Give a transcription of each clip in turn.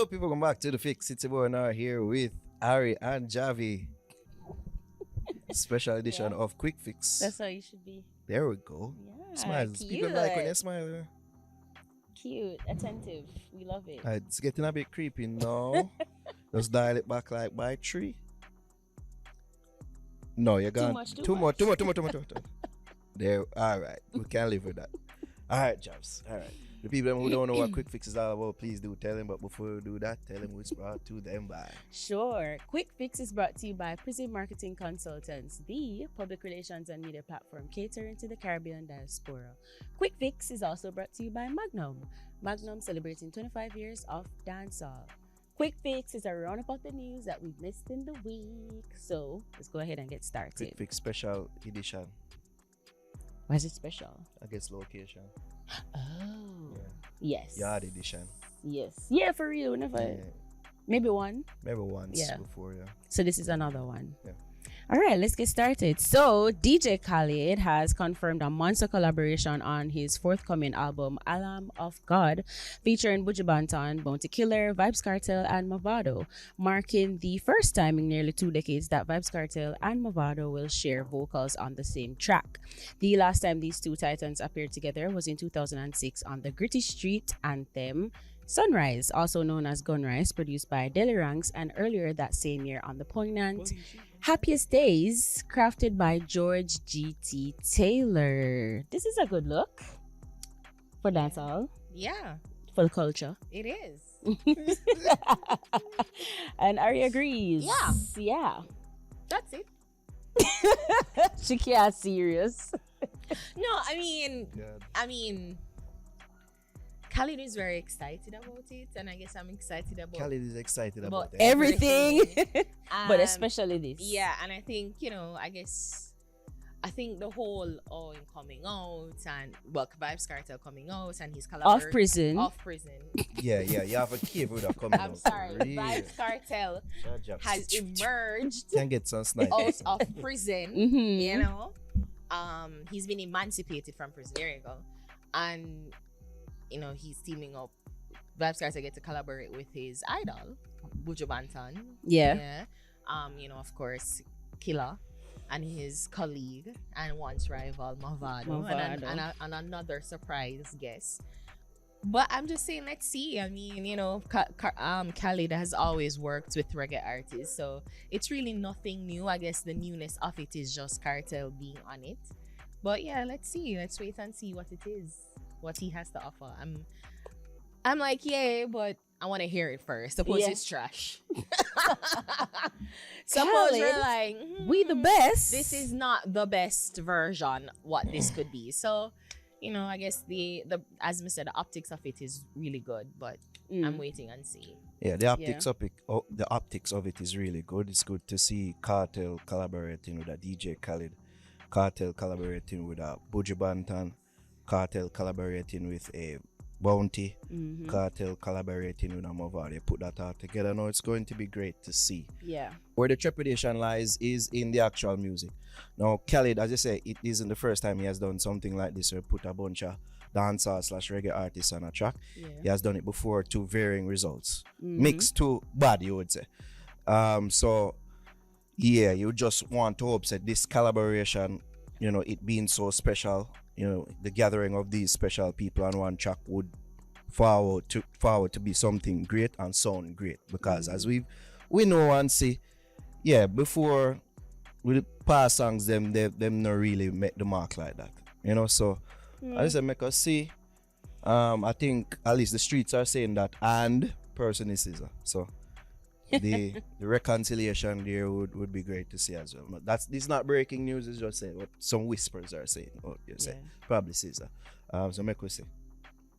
Yo, people, come back to the Fix. It's your boy now here with Ari and Javi. Special edition of Quik Fix. That's how you should be. There we go. Yeah, Smile. cute. People like when you smile. Cute, attentive. We love it. It's getting a bit creepy now. Just dial it back like by 3. No, you're gone. Too much. There. All right. We can live with that. All right, Jobs. All right. The people who don't know what Quik Fix is all about, please do tell them. But before we do that, tell them who it's brought to them by. Sure. Quik Fix is brought to you by Prison Marketing Consultants, the public relations and media platform catering to the Caribbean diaspora. Quik Fix is also brought to you by Magnum. Magnum celebrating 25 years of dancehall. Quik Fix is a roundup of the news that we've missed in the week. So let's go ahead and get started. Quik Fix special edition. Why is it special? I guess location. Oh. Yeah. Yes. Yard edition. Yes. Yeah, for real. Whenever. Maybe one. Maybe once Yeah. before, yeah. So this is another one. Yeah. All right, let's get started. So DJ Khaled has confirmed a monster collaboration on his forthcoming album, Alam of God, featuring Buju Banton, Bounty Killer, Vybz Kartel and Mavado, marking the first time in nearly 2 decades that Vybz Kartel and Mavado will share vocals on the same track. The last time these two titans appeared together was in 2006 on the Gritty Street anthem, Sunrise, also known as Gunrise, produced by Deli Ranks, and earlier that same year on the poignant Happiest Days, crafted by George G.T. Taylor. This is a good look for dancehall, Yeah, for the culture. it is. And Ari agrees. Yeah. Yeah. That's it. She can't serious. No, I mean, God. Khalid is very excited about it, and I guess I'm excited about Khaled is excited about About Everything. But Um, especially this. Yeah, and I think, I think the whole coming out and Vybz Kartel coming out and his Off prison. Off prison. Yeah, you have a kid with a coming I'm out. sorry, Real. Vybz Kartel has emerged Can get some snipe. out of prison. Mhm. You know, he's been emancipated from prison. There you go, and he's teaming up. Vybz Kartel get to collaborate with his idol, Buju Banton. Yeah. Of course, Killer and his colleague and once rival Mavado. And another surprise guest. But I'm just saying, let's see. I mean, Khaled has always worked with reggae artists, so it's really nothing new. I guess the newness of it is just Kartel being on it. But yeah, let's see. Let's wait and see what it is, what he has to offer. I'm like, yeah, but I want to hear it first. Suppose it's trash. Suppose we're like, we the best. this is not the best version what this could be. So, I guess the as I said, the optics of it is really good, but I'm waiting and see. Yeah, the optics of it is really good. It's good to see Kartel collaborating with a DJ Khaled, Kartel collaborating with a Buju Banton, Kartel collaborating with a Bounty, Kartel collaborating with a Mavado. They put that all together. Now it's going to be great to see. Yeah. Where the trepidation lies is in the actual music. Now, Khaled, as I say, it isn't the first time he has done something like this, or put a bunch of dancehall/reggae artists on a track. Yeah. He has done it before to varying results. Mixed to bad, you would say. So, yeah, you just want to hope that this collaboration, it being so special, the gathering of these special people on one track would forward to be something great and sound great. Because as we know and see, yeah, before with past songs, them not really make the mark like that. So as I make us see, I think at least the streets are saying that, and person is Caesar. So the reconciliation there would be great to see as well. But this is not breaking news, it's just saying what some whispers are saying. Probably Caesar. So make us see.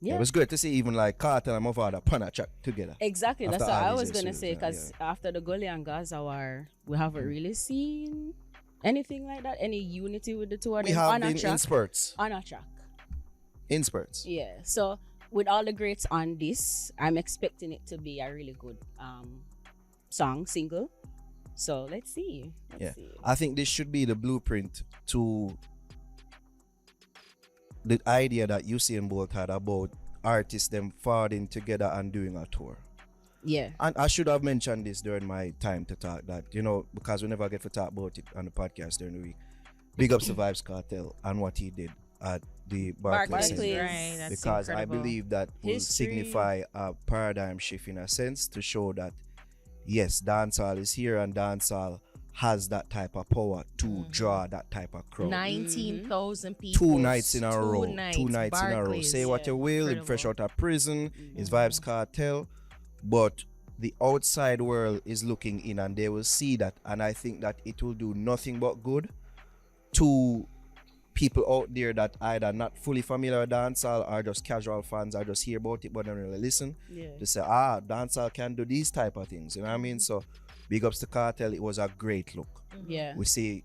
Yeah, it was great to see even like Kartel and Mavado upon a track together. Exactly. That's After what all I these was gonna issues, say, because after the Gully and Gaza war, we haven't really seen anything like that. Any unity with the two of We them have on been a track. in spurts. On a track. In spurts. Yeah. So with all the greats on this, I'm expecting it to be a really good single. So let's see. Let's see. I think this should be the blueprint to the idea that Usain Bolt had about artists them farting together and doing a tour. Yeah. And I should have mentioned this during my time to talk that, because we never get to talk about it on the podcast during the week. Big ups to Vybz Kartel and what he did at the Barclays Center. Right, that's Because incredible. I believe that will History. signify a paradigm shift in a sense to show that, yes, dancehall is here and dancehall has that type of power to draw that type of crowd. 19,000 people. Two nights in a row. Two nights in a row. Barclays, Say what you will, incredible. fresh out of prison, it's Vybz Kartel. But the outside world is looking in and they will see that. And I think that it will do nothing but good to people out there that either not fully familiar with dancehall or just casual fans or just hear about it but don't really listen. Yeah. To say, dancehall can do these type of things. You know what I mean? So big ups to Kartel. It was a great look. Yeah. We see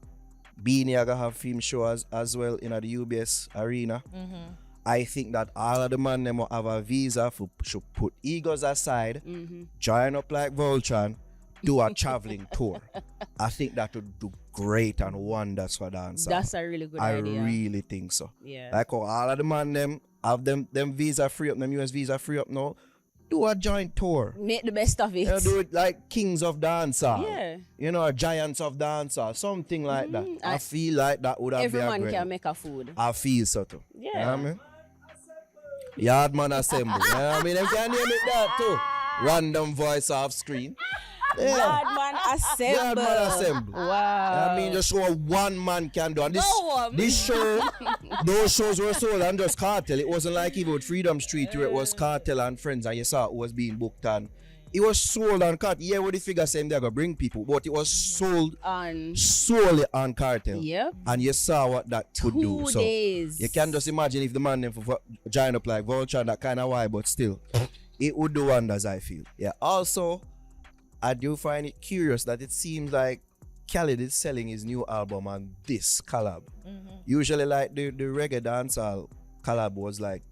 Beanie gonna have film show as well in the UBS arena. I think that all of the man them will have a visa should put egos aside, join up like Voltron, do a traveling tour. I think that would do great and wonders for dancehall. That's a really good I idea. really think so. Yeah. Like how all of the man them have them visa free up, them US visa free up now. Do a joint tour. Make the best of it. Do it like Kings of Dancehall. Yeah. Giants of Dancehall. Something like that. I I- feel like that would have been a Everyone great. can make a food. I feel so too. Yeah. You know what I mean? Yardman Assembly. You know what I mean? Them can name it that too. Random voice off screen. Yeah. Yardman Assemble. Yardman Assembly. Wow. I mean, just show what one man can do. And Go this show, those shows were sold and just Kartel. It wasn't like even with Freedom Street where it was Kartel and friends and you saw who was being booked and it was sold on Kartel. Yeah, with the figure saying they're going to bring people, but it was sold On solely on Kartel. Yep. And you saw what that could do. 2 So days. you can just imagine if the man them for join up like Vulture and that kind of why, but still, it would do wonders, I feel. Yeah. Also, I do find it curious that it seems like Khaled is selling his new album on this collab. Usually, like the reggae dancehall collab was like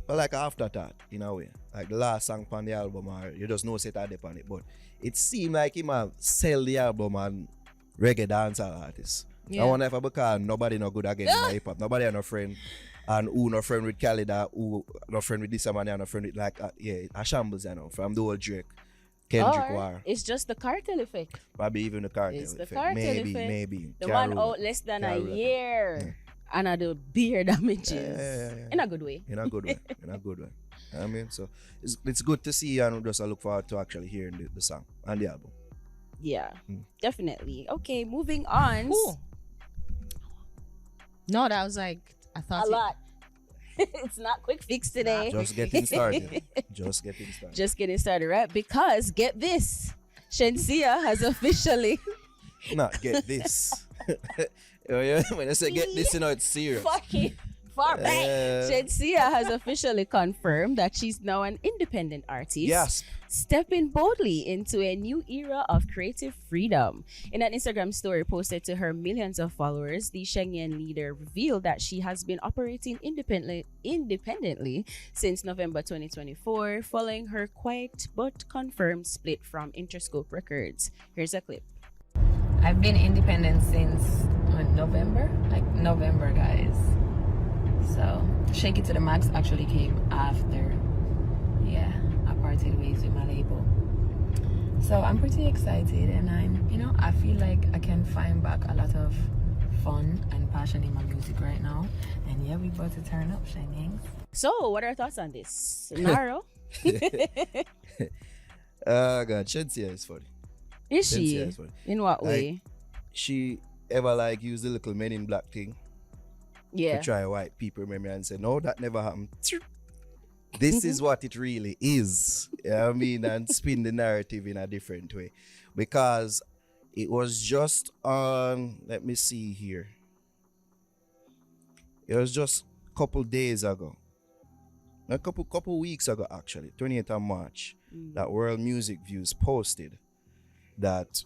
an afterthought in a way. Like the last song on the album, or you just know set a dip on it. But it seemed like he might sell the album on reggae dancehall artists. Yeah. I wonder if because nobody no good again in hip hop. Nobody are no friend. And who no friend with Khaled, or who no friend with this man, and no friend with like a shambles, from the old Drake, Kendrick Or War. it's just the cartel effect. Probably even the Kartel It's the effect. cartel Maybe, effect. maybe. The Can't one rule out it. less than Can't a rule it. year. And I do beer damages. Yeah. In a good way. In a good way. In a good way. I mean, so it's good to see and just I look forward to actually hearing the song and the album. Yeah. Definitely. Okay, moving on. Cool. No, that was like, I thought A lot. It's not quick fix today. Just getting started. Just getting started. Just getting started, right? Because get this. Shenseea has officially Not get this. When I say get this, it's serious. fucking far back. Shenseea has officially confirmed that she's now an independent artist. Yes. Stepping boldly into a new era of creative freedom. In an Instagram story posted to her millions of followers, the Shenseea leader revealed that she has been operating independently since November 2024, following her quiet but confirmed split from Interscope Records. Here's a clip. I've been independent since November, guys. So Shake It to the Max actually came after, I parted ways with my label. So I'm pretty excited, and I feel like I can find back a lot of fun and passion in my music right now. And we about to turn up, Shenyangs. So, what are your thoughts on this? Naro? God, Shenseea is funny. Is she? Shenseea is funny. In what way? She ever use the little Men in Black thing Yeah. to try white people remember and say, no, that never happened. This is what it really is. You know what I mean? And spin the narrative in a different way. Because it was just on, let me see here. It was just a couple days ago. A couple weeks ago, actually, 28th of March, that World Music Views posted that,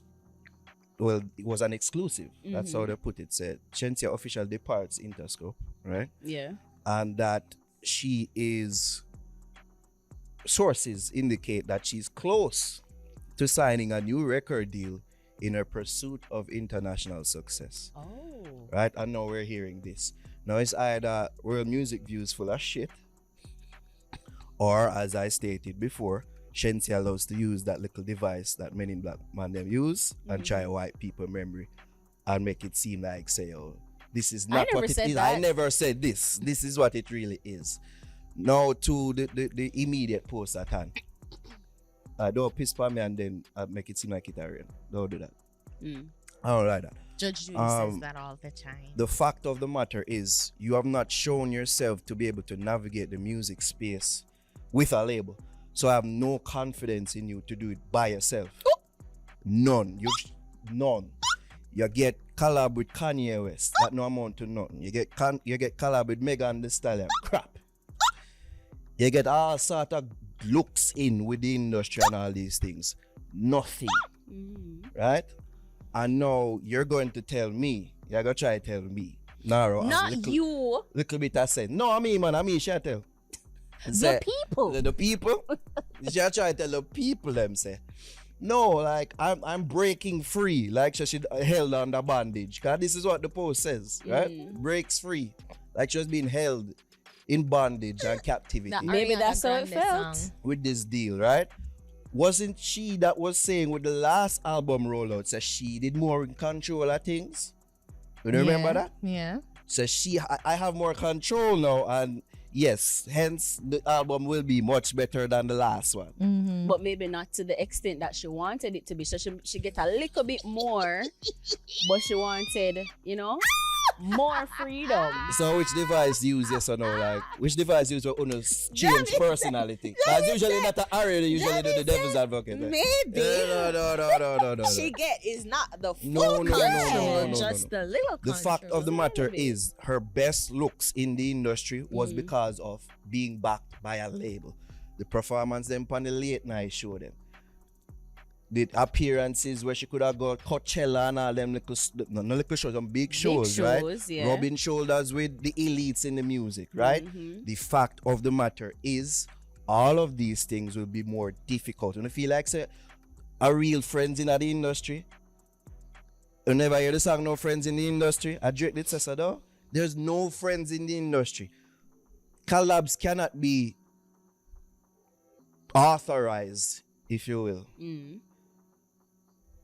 well, it was an exclusive. That's how they put it. Said Shenseea official departs Interscope, right? Yeah. And that she is, sources indicate that she's close to signing a new record deal in her pursuit of international success. Oh. Right? And now we're hearing this. Now it's either World Music Views full of shit, or as I stated before, Shenseea loves to use that little device that men in black man them use and try white people memory and make it seem like say, oh, this is not what it is. I never said this. This is what it really is. Now to the immediate post at hand. Don't piss for me and then make it seem like it's real. Don't do that. I don't like that. Judge Judy says that all the time. The fact of the matter is, you have not shown yourself to be able to navigate the music space with a label. So I have no confidence in you to do it by yourself. None. None. You get collab with Kanye West. That no amount to nothing. You get collab with Megan Thee Stallion. Crap. You get all sort of looks in with the industry and all these things. Nothing. Right? And now you're going to tell me, you're going to try to tell me. Naro, not you. Little bit of sense. No, I mean, she tell. The people. The people? She try to tell the people them say. No, like I'm breaking free. Like she held under bondage. Cause this is what the post says, right? Breaks free. Like she was being held in bondage and captivity. Maybe that's how it felt. With this deal, right? Wasn't she that was saying with the last album rollout, so she did more in control of things? You remember that? Yeah. So I have more control now, and yes, hence the album will be much better than the last one. But maybe not to the extent that she wanted it to be. So she get a little bit more, but she wanted, more freedom. So which device use yes or no? Like which device use for change personality? Because usually not the already usually do the devil's advocate. Maybe. No. She is not the full No. just the little The fact of the matter is her best looks in the industry was because of being backed by a label. The performance them on the late night show them. The appearances where she could have got Coachella and all them little shows, some big shows, right? Yeah. Rubbing shoulders with the elites in the music, right? The fact of the matter is, all of these things will be more difficult. And I feel like say, a real friends in the industry. You never hear the song No Friends in the Industry? I Drake did say so though. There's no friends in the industry. Collabs cannot be authorized, if you will.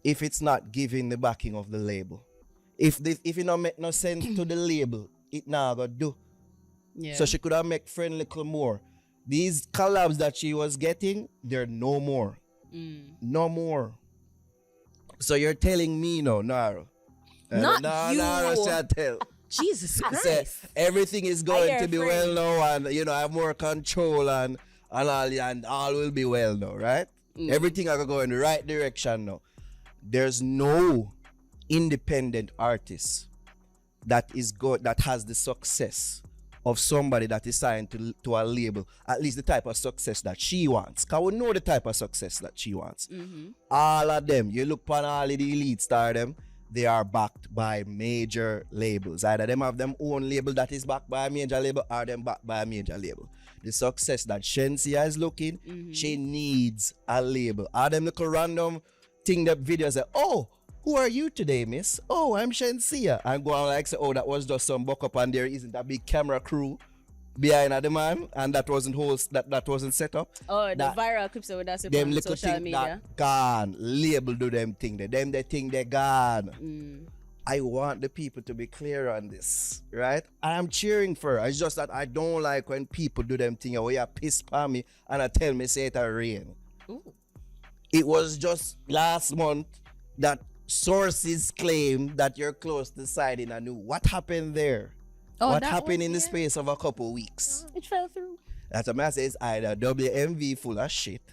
If it's not giving the backing of the label. If it not make no sense to the label, it not gonna do. Yeah. So she could have make friend little more. These collabs that she was getting, they're no more. No more. So you're telling me no, Naro. Not you. Naro shall tell. Jesus Christ. Say, everything is going to be well now, and I have more control and all will be well now, right? Everything I go in the right direction now. There's no independent artist that has the success of somebody that is signed to a label, at least the type of success that she wants. Because we know the type of success that she wants. All of them, you look upon all of the elite star them, they are backed by major labels. Either them have them own label that is backed by a major label, or them backed by a major label. The success that Shenseea is looking, she needs a label. All them little random thing that videos say, oh, who are you today, miss? Oh, I'm Shenseea. And go on like say, oh, that was just some buck up and there isn't a big camera crew behind the man, and that wasn't that wasn't set up. Oh, the viral clips with us them on little social thing media. that gone. Label do them thing. They think they're gone. I want the people to be clear on this, right? I'm cheering for her. It's just that I don't like when people do them thing where you piss on me and I tell me say it a rain. It was just last month that sources claim that you're close to signing a new. What happened there? What happened in the space of a couple weeks? It fell through. That's what I say is either WMV full of shit,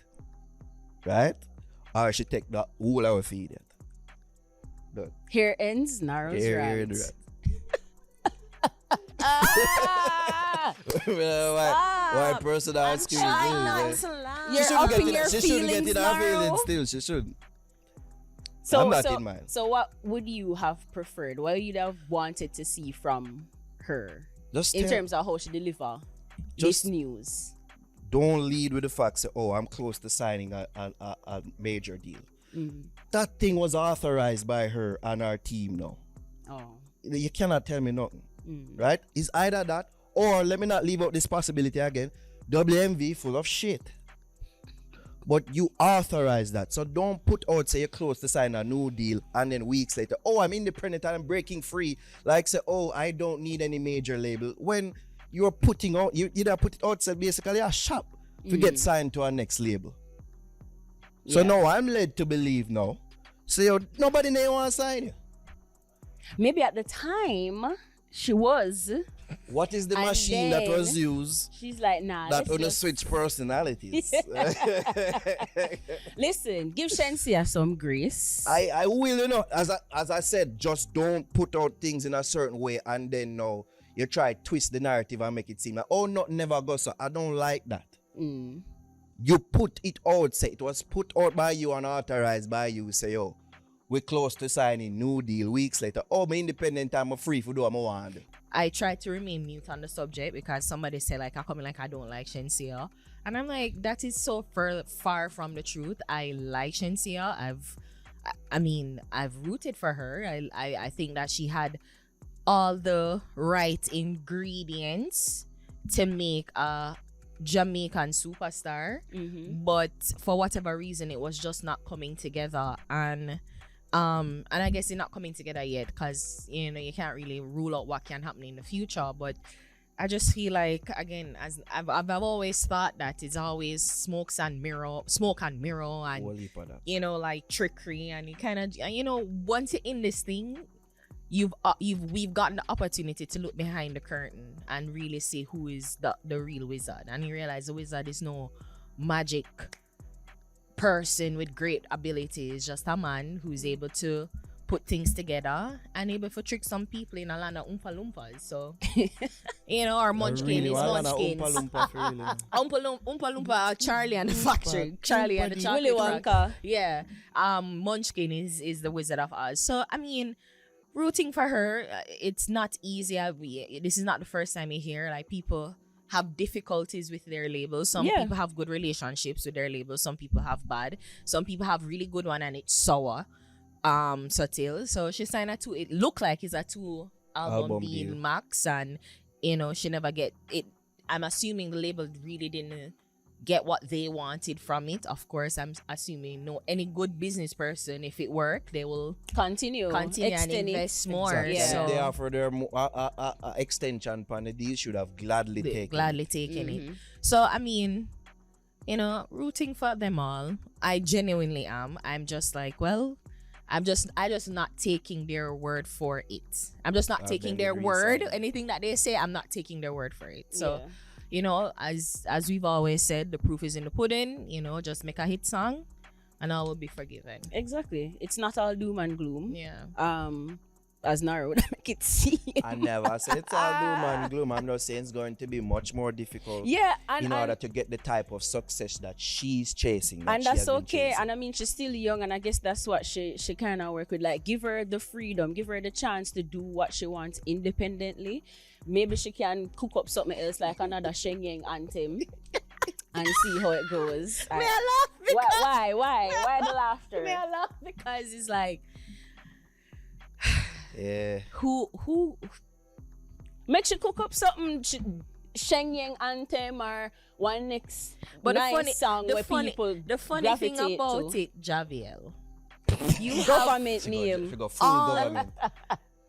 right? Or she take the whole of feed it. Done. Here ends Naro's rant. Why personal excuse? You're up in your She shouldn't get feelings, in her Naro. feelings still. She shouldn't. So, I'm not in mine. So what would you have preferred? What you'd have wanted to see from her in terms of how she deliver this news? Don't lead with the fact that, oh, I'm close to signing a major deal. That thing was authorized by her and our team now. Oh. You cannot tell me nothing. Right? It's either that, or let me not leave out this possibility again. WMV full of shit. But you authorize that. So don't put out, say you're close to sign a new deal, and then weeks later, oh, I'm independent and I'm breaking free. Like say, oh, I don't need any major label. When you're putting out, you either put it out, so basically a shop to get signed to our next label. So now I'm led to believe now. So nobody may want to sign you. Maybe at the time she was. What is the And machine that was then used She's like, nah. that let's would just- switch personalities? Listen, give Shenseea some grace. I will, you know, as I said, just don't put out things in a certain way and then now you try to twist the narrative and make it seem like, oh, nothing never goes. So I don't like that. You put it out, say it was put out by you and authorized by you, say, yo, we're close to signing new deal. Weeks later, oh, I'm independent, I'm free for do what I want to do. I tried to remain mute on the subject because somebody said like I come in like I don't like Shenseea, and I'm like, that is so far from the truth. I like Shenseea. I've rooted for her. I think that she had all the right ingredients to make a Jamaican superstar, but for whatever reason it was just not coming together. And I guess it's not coming together yet because you know you can't really rule out what can happen in the future. But I just feel like, again, as I've always thought that it's always smoke and mirror, and you know, like trickery, and you kind of, you know, once you're in this thing, we've gotten the opportunity to look behind the curtain and really see who is the real wizard, and you realize the wizard is no magic person with great ability. Is just a man who's able to put things together and able to trick some people in a land of Oompa Loompas. So, you know, our Munchkin is Munchkins. Oompa Loompa, Charlie and the Factory. Charlie and the Chocolate Willy Rock. Wonka. Yeah. Munchkin is the Wizard of Oz. So, I mean, rooting for her, it's not easy. This is not the first time you hear, like, people have difficulties with their labels. Some people have good relationships with their labels. Some people have bad. Some people have really good one and it's sour. Subtle. So she signed it looked like it's a 2 album deal max, and you know she never get it. I'm assuming the label really didn't get what they wanted from it. Of course, I'm assuming any good business person, if it worked, they will continue and invest more. Exactly. Yeah. So they offer their extension on the deal, should have gladly taken it. So I mean, you know, rooting for them all. I genuinely am. I'm just like, well, I just not taking their word for it. I'm just not taking their word. Anything that they say, I'm not taking their word for it. So, you know, as we've always said, the proof is in the pudding. You know, just make a hit song, and all will be forgiven. Exactly. It's not all doom and gloom. Yeah. As Nara would make it seem. I never said it's all doom and gloom. I'm not saying it's going to be much more difficult. Yeah, in order to get the type of success that she's chasing. And that's okay. And I mean, she's still young, and I guess that's what she kind of work with. Like, give her the freedom, give her the chance to do what she wants independently. Maybe she can cook up something else, like another Shenyang anthem, and see how it goes. May I laugh? Because Why the laughter? May I laugh because it's like, yeah. Who make she cook up something Shenyang anthem or one next song where people the funny thing about to. it, Javiel, you government name. She got full government.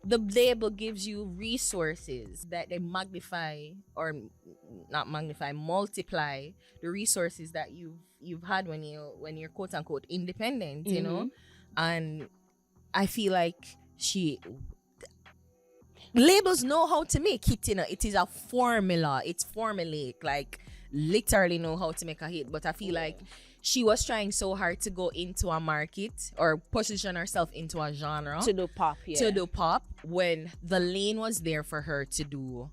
The label gives you resources that they magnify, or not magnify, multiply the resources that you've had when you're quote unquote independent, you know. And I feel like labels know how to make it, you know. It is a formula, it's formulaic, like literally know how to make a hit. But I feel like she was trying so hard to go into a market or position herself into a genre to do pop, when the lane was there for her to do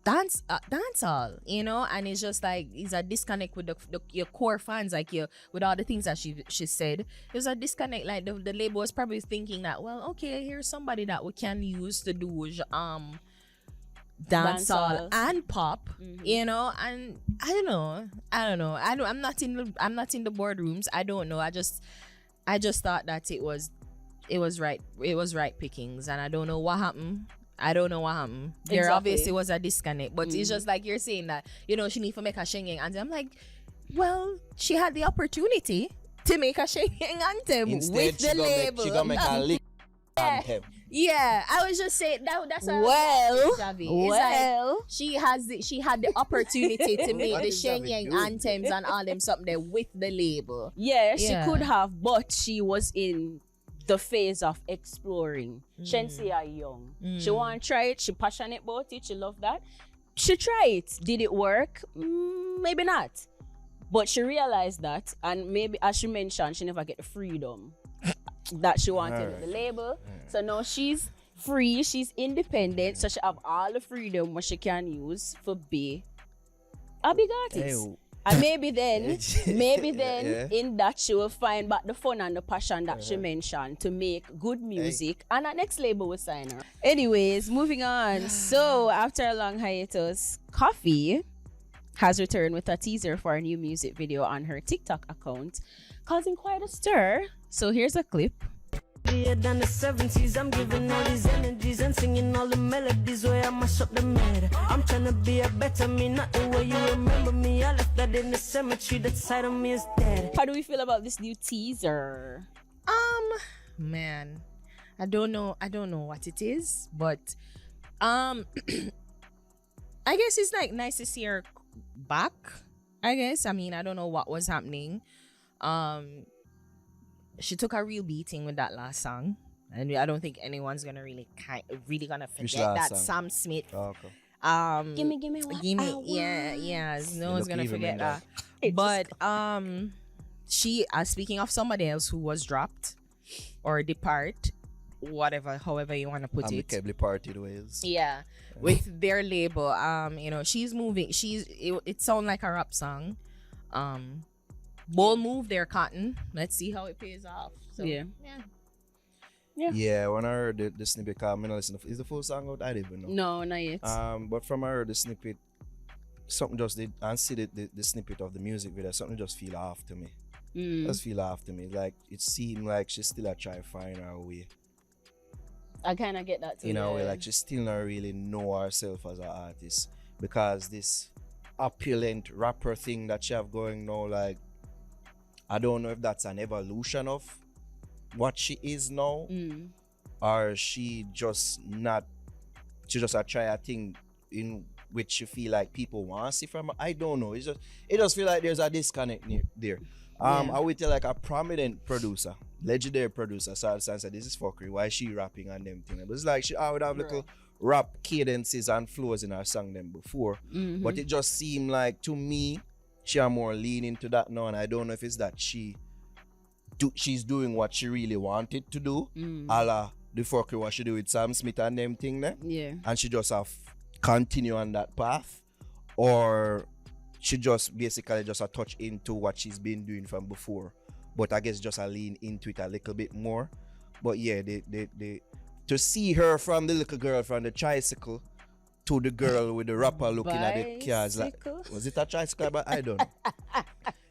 dancehall, you know. And it's just like, it's a disconnect with your core fans, like with all the things that she said. There's a disconnect. Like the label was probably thinking that, well, okay, here's somebody that we can use to do dancehall and pop, you know. And I don't know. I'm not in the boardrooms. I don't know. I just thought that it was right pickings, and I don't know what happened. There obviously was a disconnect, but it's just like you're saying that, you know, she need to make a Shenyang, and I'm like, Well, she had the opportunity to make a Shenyang anthem Instead, with the label. she gonna make a lick anthem. Yeah, I was just saying that's what Javi. She had the opportunity to make What the is Javi Shenyang doing? anthems and all them something there with the label. Yeah, she Yeah. could have, but she was in the phase of exploring. Shenseea young. She want to try it. She passionate about it. She love that. She try it. Did it work? Maybe not. But she realized that, and maybe as she mentioned, she never get the freedom that she wanted with the label. So now she's free. She's independent. So she have all the freedom what she can use for be a big artist. Hey, And maybe then Yeah. in that she will find back the fun and the passion that she mentioned to make good music. And our next label will sign her. Anyways, moving on. So after a long hiatus, Koffee has returned with a teaser for a new music video on her TikTok account, causing quite a stir. So here's a clip. Than the 70s, I'm giving all these energies and singing all the melodies where I mash up the meta. I'm trying to be a better me, not the way you remember me. I left that in the cemetery, that side of me is dead. How do we feel about this new teaser? Man, I don't know what it is, but I guess it's like nice to see her back. I guess. I mean, I don't know what was happening. She took a real beating with that last song, and I don't think anyone's gonna really gonna forget last that song? Sam Smith. Oh, okay. Gimme what I want. Yeah. No one's look gonna even forget in that. It But she, speaking of somebody else who was dropped or depart, however you want to put it. Amicably parted ways. Yeah, with their label. She's moving. It sounds like a rap song. Bold move there, Cotton. Let's see how it pays off. So, Yeah. Yeah, when I heard the snippet, I mean, listen, is the full song out? I didn't even know. No, not yet. But from I heard the snippet, something just did, and see the snippet of the music video, something just feel off to me. Just feel off to me. Like, it seemed like she still a try to find her way. I kind of get that too. In a way, like she still not really know herself as an artist. Because this opulent rapper thing that she have going now, like, I don't know if that's an evolution of what she is now, or she just a try a thing in which she feel like people want to see from her. I don't know. It just feel like there's a disconnect there. I would tell like a prominent producer, legendary producer, started saying this is fuckery. Why is she rapping on them thing? But it's like she would have little rap cadences and flows in her song them before, but it just seemed like to me she are more lean into that now, and I don't know if it's that she's doing what she really wanted to do, a la the fuckery what she do with Sam Smith and them thing there, and she just have continue on that path, or she just basically just a touch into what she's been doing from before, but I guess just a lean into it a little bit more. But yeah, they to see her from the little girl from the tricycle to the girl with the rapper looking at the cars, like, was it a tricycle? But I don't know.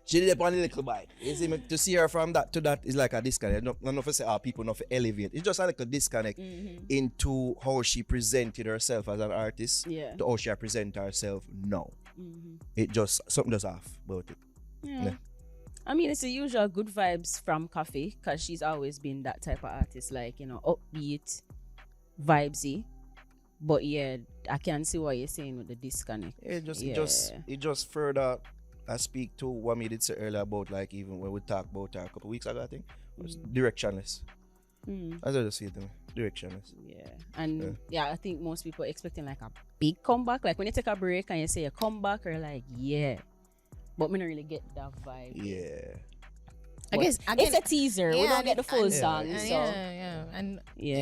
She did it on a little bike. You see me? To see her from that to that is like a disconnect. Not for say people not for elevate. It's just like a disconnect into how she presented herself as an artist to how she present herself now. It just something just off about it. Yeah. I mean, it's the usual good vibes from Koffee, because she's always been that type of artist, like, upbeat, vibesy. But yeah, I can see what you're saying with the disconnect. It just further I speak to what we did say earlier about, like, even when we talked about her a couple weeks ago, I think, was directionless. As I just feel to me, directionless. Yeah. And I think most people are expecting like a big comeback. Like when you take a break and you say a comeback, or like, but we don't really get that vibe. Yeah. I guess it's a teaser. We don't get the full song. And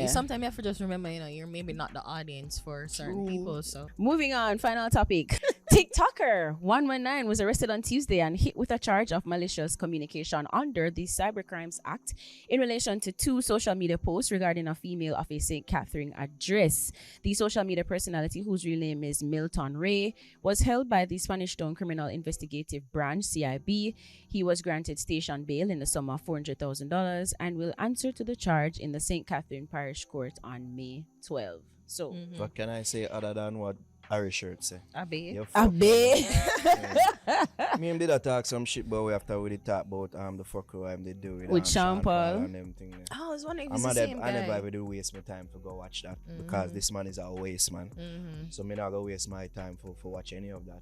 sometimes you have to just remember, you're maybe not the audience for certain people. So moving on, final topic. TikToker 119 was arrested on Tuesday and hit with a charge of malicious communication under the Cybercrimes Act in relation to 2 social media posts regarding a female of a St. Catherine address. The social media personality, whose real name is Milton Ray, was held by the Spanish Town Criminal Investigative Branch, CIB. He was granted station bail in the sum of $400,000 and will answer to the charge in the St. Catherine Parish Court on May 12. So, what can I say other than what Harry shirt say. I bet. You A fuck bit. Me and did a talk some shit, but we after we did talk about the fuck who they do With Sean Paul. and them thing there. Oh, I was wondering if I'm it's the same I never guy. ever do waste my time to go watch that because this man is a waste man. So me not gonna waste my time for watch any of that.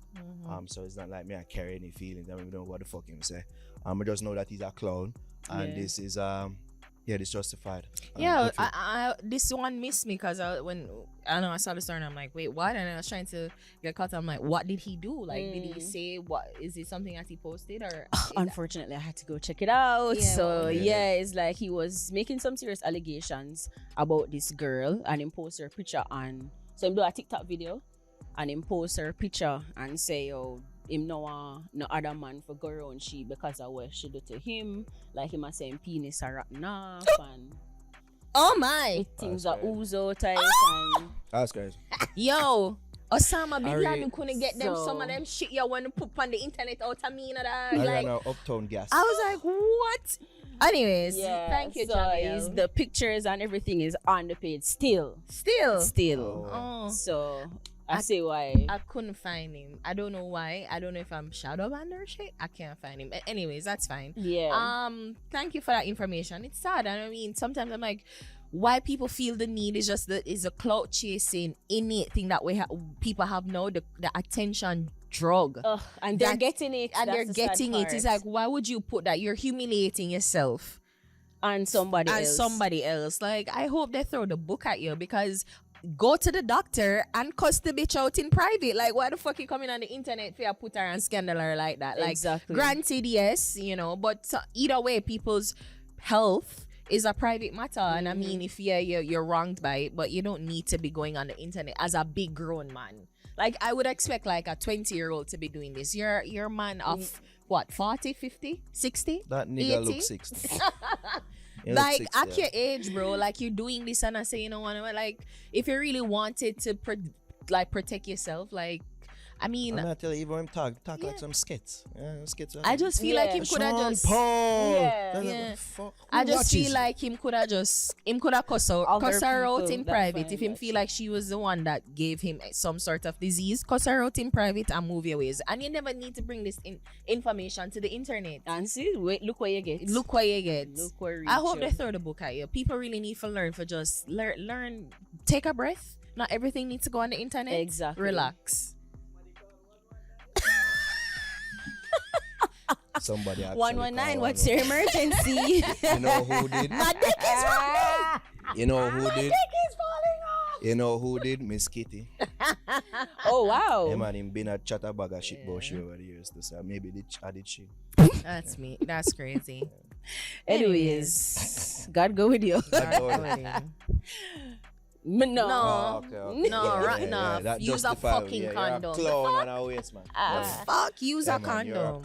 So it's not like me I carry any feelings. I don't even know what the fuck him say. I just know that he's a clown and this is this justified. Yeah, good for- I this one missed me because when I know I saw the story and I'm like, wait, what? And I was trying to get caught. I'm like, what did he do? Like, did he say what? Is it something that he posted or? Unfortunately, I had to go check it out. Yeah, So well, yeah, it's like he was making some serious allegations about this girl and him post her picture on. So him do a TikTok video and him post her picture and say, oh, him no other man for go around she because of what she do to him. Like him a saying penis are rotten off and Oh my! things That's are right. ooze out and That's crazy. Yo, Osama bin Ari- Laden couldn't get them So- some of them shit you want to put on the internet out of me, that Ariana Uptown Gas. I was like, what? Anyways, yeah. thank you, so Jamil. the pictures and everything is on the page still. Still. Oh. Oh. So I see why. I couldn't find him. I don't know why. I don't know if I'm shadow banned or shit. I can't find him. Anyways, that's fine. Yeah. Thank you for that information. It's sad. And I mean, sometimes I'm like, why people feel the need is just is a clout chasing innate thing that people have now, the attention drug. Ugh, and they're That- getting it. And That's they're the sad getting it. part. It's like, why would you put that? You're humiliating yourself and somebody and else. somebody else. Like, I hope they throw the book at you because go to the doctor and cuss the bitch out in private. Like, why the fuck you coming on the internet for you put her and scandal her like that? Like, Exactly. granted, yes, but either way, people's health is a private matter. And I mean, if you're wronged by it, but you don't need to be going on the internet as a big grown man. Like, I would expect like a 20-year-old to be doing this. You're a man of what, 40, 50, 60? That nigga 80? looks 60. He looks Like 60, at your age, bro, like you're doing this and I say, you know what, like if you really wanted to protect yourself, like I mean, I'm not telling you, even him talk Yeah. like some skits. Yeah, skits. I just feel like Yeah. him could have Sean just Paul. Yeah. That's Yeah. like, fuck, who I just watches? feel like him could have cuss her Other out people in that private. find If him that feel shit. like she was the one that gave him some sort of disease, cuss her out in private and move your ways. And you never need to bring this information to the internet. And see, wait, look where you get. Look what you get. Look where I hope they throw the book at you. People really need to learn for just learn, take a breath. Not everything needs to go on the internet. Exactly. Relax. Somebody actually 119. call What's your emergency? You know who did? My dick is falling. You know who My did? dick is falling off. You know who did? Miss Kitty. Oh wow. Him and him been a chatterbag of shit about she over the years. So maybe I did she. That's me. That's crazy. Anyways, God go with you. No. No. Oh, okay. No, right now. That Use a justifies- fucking You're condom. a clown and a waste man. Fuck, use Yeah, a man, you're a condom.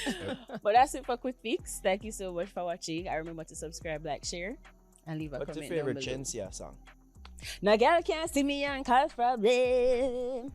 clown. But that's it for Quik Fix. Thank you so much for watching. I remember to subscribe, like, share, and leave a What's your comment down favorite below. Shenseea song? No girl can't see me and cause problem.